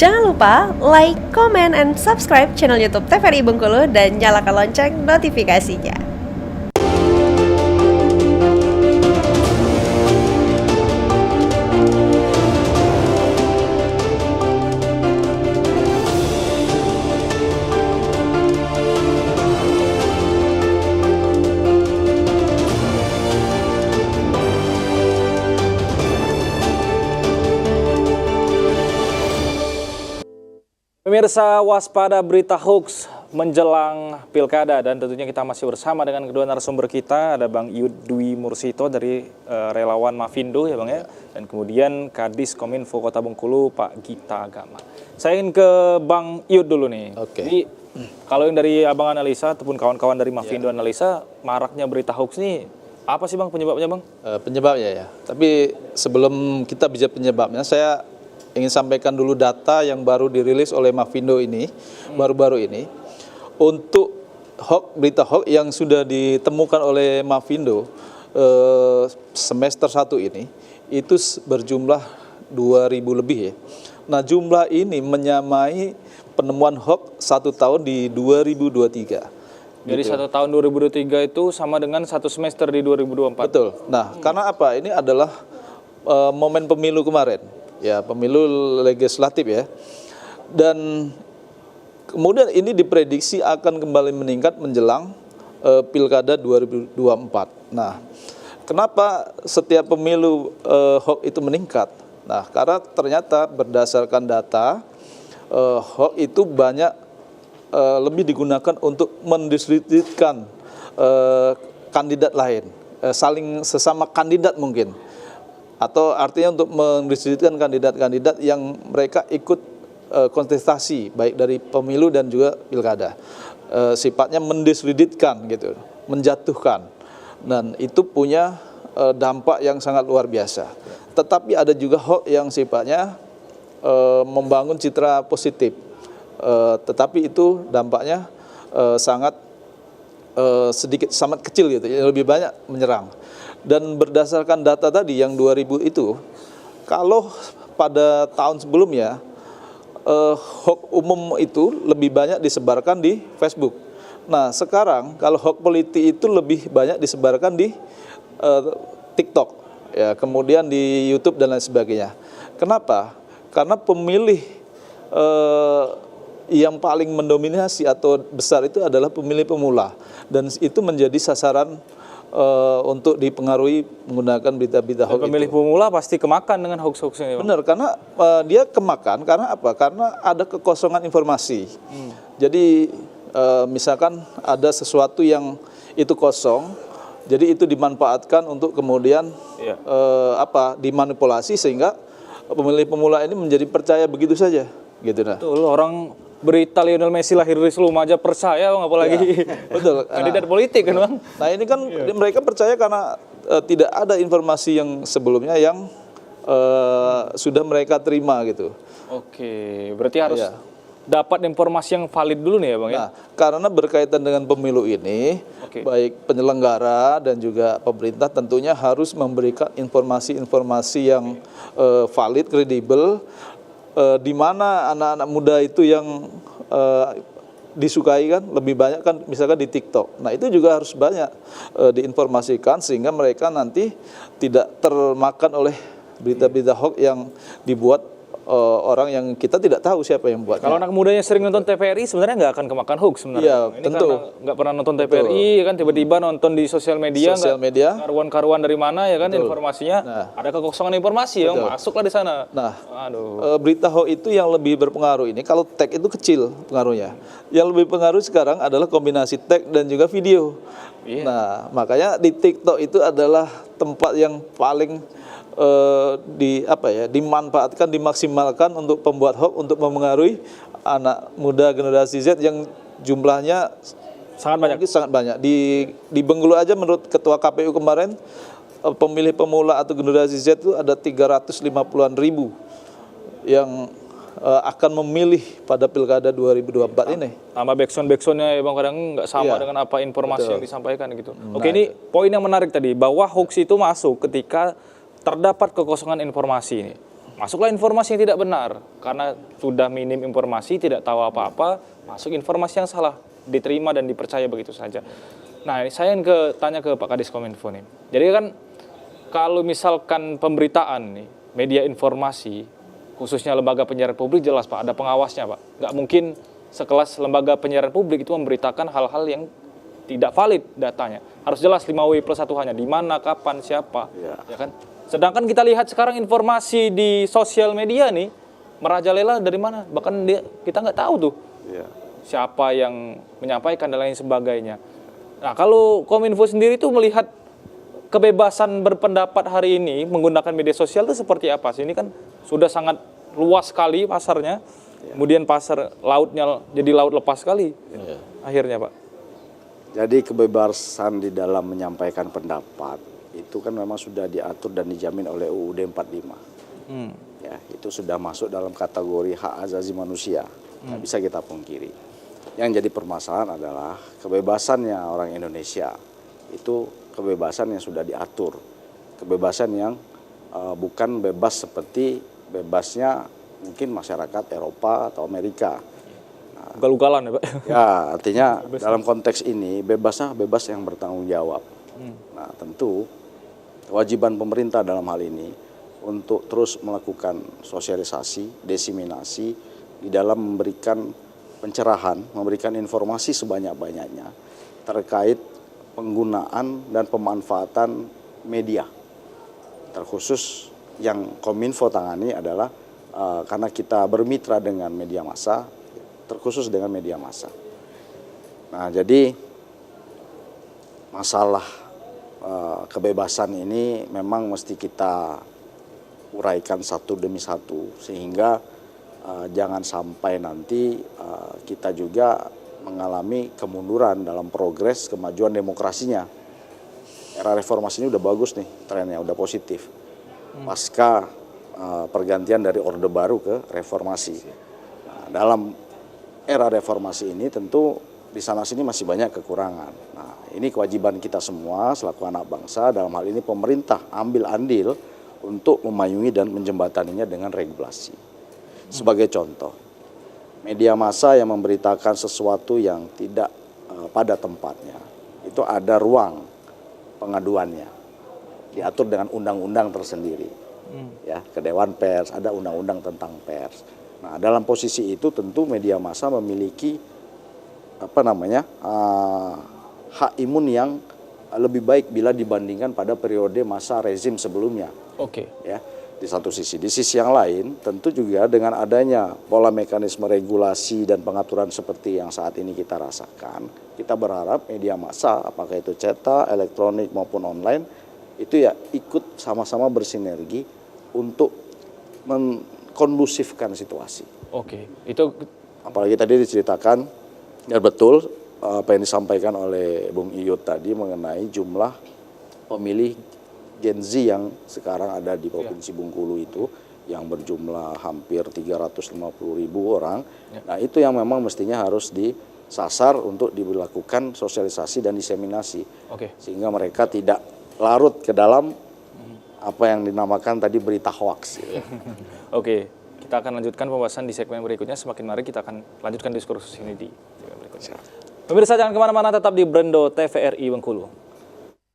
Jangan lupa like, comment, and subscribe channel YouTube TVRI Bengkulu dan nyalakan lonceng notifikasinya. Pemirsa, waspada berita hoax menjelang pilkada, dan tentunya kita masih bersama dengan kedua narasumber kita. Ada Bang Iud Dwi Mursito dari relawan Mafindo ya Bang ya, dan kemudian Kadis Kominfo Kota Bengkulu Pak Gita Agama. Saya ingin ke Bang Iud dulu nih. Oke. Jadi kalau yang dari Abang analisa ataupun kawan-kawan dari Mafindo analisa, maraknya berita hoax nih apa sih Bang penyebabnya Bang? Penyebabnya ya, tapi sebelum kita bicara penyebabnya, saya ingin sampaikan dulu data yang baru dirilis oleh Mafindo ini, baru-baru ini. Untuk berita hoax yang sudah ditemukan oleh Mafindo semester 1 ini, itu berjumlah 2.000 lebih ya. Nah, jumlah ini menyamai penemuan hoax 1 tahun di 2023. Jadi gitu. 1 tahun 2023 itu sama dengan 1 semester di 2024. Betul. Nah, karena apa? Ini adalah momen pemilu kemarin. Ya, pemilu legislatif ya. Dan kemudian ini diprediksi akan kembali meningkat menjelang pilkada 2024. Nah, kenapa setiap pemilu hoax itu meningkat? Nah, karena ternyata berdasarkan data hoax itu banyak lebih digunakan untuk mendiskreditkan kandidat lain, saling sesama kandidat mungkin. Atau artinya untuk mendiskreditkan kandidat-kandidat yang mereka ikut kontestasi baik dari pemilu dan juga pilkada, sifatnya mendiskreditkan gitu, menjatuhkan, dan itu punya dampak yang sangat luar biasa. Tetapi ada juga hoax yang sifatnya membangun citra positif, tetapi itu dampaknya sangat sedikit, sangat kecil gitu, lebih banyak menyerang. Dan berdasarkan data tadi yang 2000 itu, kalau pada tahun sebelumnya hoax umum itu lebih banyak disebarkan di Facebook. Nah, sekarang kalau hoax politik itu lebih banyak disebarkan di TikTok, ya, kemudian di YouTube dan lain sebagainya. Kenapa? Karena pemilih yang paling mendominasi atau besar itu adalah pemilih pemula, dan itu menjadi sasaran untuk dipengaruhi menggunakan berita-berita hoax. Pemilih pemula pasti kemakan dengan hoax-hoaxnya. Benar, karena dia kemakan karena apa? Karena ada kekosongan informasi. Jadi misalkan ada sesuatu yang itu kosong, jadi itu dimanfaatkan untuk kemudian dimanipulasi sehingga pemilih pemula ini menjadi percaya begitu saja, gitu nah. Betul, orang berita Lionel Messi lahir dari Seluma aja percaya Bang, apalagi ya, betul. kandidat politik kan Bang. Nah, ini kan mereka percaya karena tidak ada informasi yang sebelumnya yang sudah mereka terima gitu. Oke, berarti harus dapat informasi yang valid dulu nih ya Bang ya. Nah, karena berkaitan dengan pemilu ini, baik penyelenggara dan juga pemerintah tentunya harus memberikan informasi-informasi yang valid, kredibel, di mana anak-anak muda itu yang disukai kan lebih banyak kan misalkan di TikTok. Nah, itu juga harus banyak diinformasikan sehingga mereka nanti tidak termakan oleh berita-berita hoax yang dibuat orang yang kita tidak tahu siapa yang buat. Kalau anak mudanya sering nonton TVRI sebenarnya nggak akan kemakan hoax sebenarnya. Iya, ini tentu. Karena nggak pernah nonton TVRI kan, tiba-tiba nonton di sosial media, karuan-karuan dari mana ya kan. Betul. Informasinya ada kekosongan informasi yang masuklah di sana. Nah, berita hoax itu yang lebih berpengaruh ini kalau tag itu kecil pengaruhnya. Yang lebih pengaruh sekarang adalah kombinasi tag dan juga video. Nah, makanya di TikTok itu adalah tempat yang paling dimanfaatkan, dimaksimalkan untuk pembuat hoax untuk mempengaruhi anak muda generasi Z yang jumlahnya sangat banyak. Di Bengkulu aja menurut Ketua KPU kemarin, pemilih pemula atau generasi Z itu ada 350-an ribu yang akan memilih pada pilkada 2024 ini. Tambah backsound-backsoundnya ya Bang, kadang nggak sama dengan apa informasi yang disampaikan gitu. Oke, ini poin yang menarik tadi, bahwa hoax itu masuk ketika terdapat kekosongan informasi ini. masuklah informasi yang tidak benar. Karena sudah minim informasi, tidak tahu apa-apa, masuk informasi yang salah, diterima dan dipercaya begitu saja. Nah, ini saya ingin tanya ke Pak Kadis Kominfo nih. Jadi kan kalau misalkan pemberitaan nih, media informasi, khususnya lembaga penyiaran publik jelas Pak, ada pengawasnya Pak. Nggak mungkin sekelas lembaga penyiaran publik itu memberitakan hal-hal yang tidak valid datanya. Harus jelas 5W+1H-nya, di mana, kapan, siapa, ya kan? Sedangkan kita lihat sekarang informasi di sosial media nih, merajalela dari mana? Bahkan kita nggak tahu tuh siapa yang menyampaikan dan lain sebagainya. Nah, kalau Kominfo sendiri tuh melihat kebebasan berpendapat hari ini menggunakan media sosial itu seperti apa sih? Ini kan sudah sangat luas sekali pasarnya, kemudian pasar lautnya jadi laut lepas sekali akhirnya Pak. Jadi kebebasan di dalam menyampaikan pendapat itu kan memang sudah diatur dan dijamin oleh UUD 45. Ya, itu sudah masuk dalam kategori hak asasi manusia. Nggak bisa kita pungkiri. Yang jadi permasalahan adalah kebebasannya orang Indonesia. Itu kebebasan yang sudah diatur. Kebebasan yang bukan bebas seperti bebasnya mungkin masyarakat Eropa atau Amerika. Ugal-ugalan ya Pak? Ya, artinya dalam konteks ini bebasnya bebas yang bertanggung jawab. Nah, tentu kewajiban pemerintah dalam hal ini untuk terus melakukan sosialisasi, diseminasi di dalam memberikan pencerahan, memberikan informasi sebanyak-banyaknya terkait penggunaan dan pemanfaatan media. Terkhusus yang Kominfo tangani adalah karena kita bermitra dengan media massa, terkhusus dengan media massa. Nah, jadi masalah kebebasan ini memang mesti kita uraikan satu demi satu sehingga jangan sampai nanti kita juga mengalami kemunduran dalam progres kemajuan demokrasinya. Era reformasi ini udah bagus nih trennya, udah positif. Pasca pergantian dari Orde Baru ke reformasi. Nah, dalam era reformasi ini tentu di sana sini masih banyak kekurangan. Nah, ini kewajiban kita semua selaku anak bangsa, dalam hal ini pemerintah ambil andil untuk memayungi dan menjembataninya dengan regulasi. Sebagai contoh, media massa yang memberitakan sesuatu yang tidak pada tempatnya, itu ada ruang pengaduannya, diatur dengan undang-undang tersendiri. Ya, ke Dewan Pers, ada undang-undang tentang pers. Nah, dalam posisi itu tentu media massa memiliki hak imun yang lebih baik bila dibandingkan pada periode masa rezim sebelumnya. Ya, di satu sisi. Di sisi yang lain, tentu juga dengan adanya pola mekanisme regulasi dan pengaturan seperti yang saat ini kita rasakan, kita berharap media massa, apakah itu cetak, elektronik maupun online, itu ya ikut sama-sama bersinergi untuk mengkondusifkan situasi. Itu apalagi tadi diceritakan, ya betul apa yang disampaikan oleh Bung Iyut tadi mengenai jumlah pemilih Gen Z yang sekarang ada di Provinsi Bengkulu itu yang berjumlah hampir 350.000 orang. Nah, itu yang memang mestinya harus disasar untuk dilakukan sosialisasi dan diseminasi. Sehingga mereka tidak larut ke dalam apa yang dinamakan tadi berita hoax. Gitu. Kita akan lanjutkan pembahasan di segmen berikutnya. Semakin mari kita akan lanjutkan diskursus ini di segmen berikutnya. Pemirsa jangan kemana-mana, tetap di Brendo TVRI Bengkulu.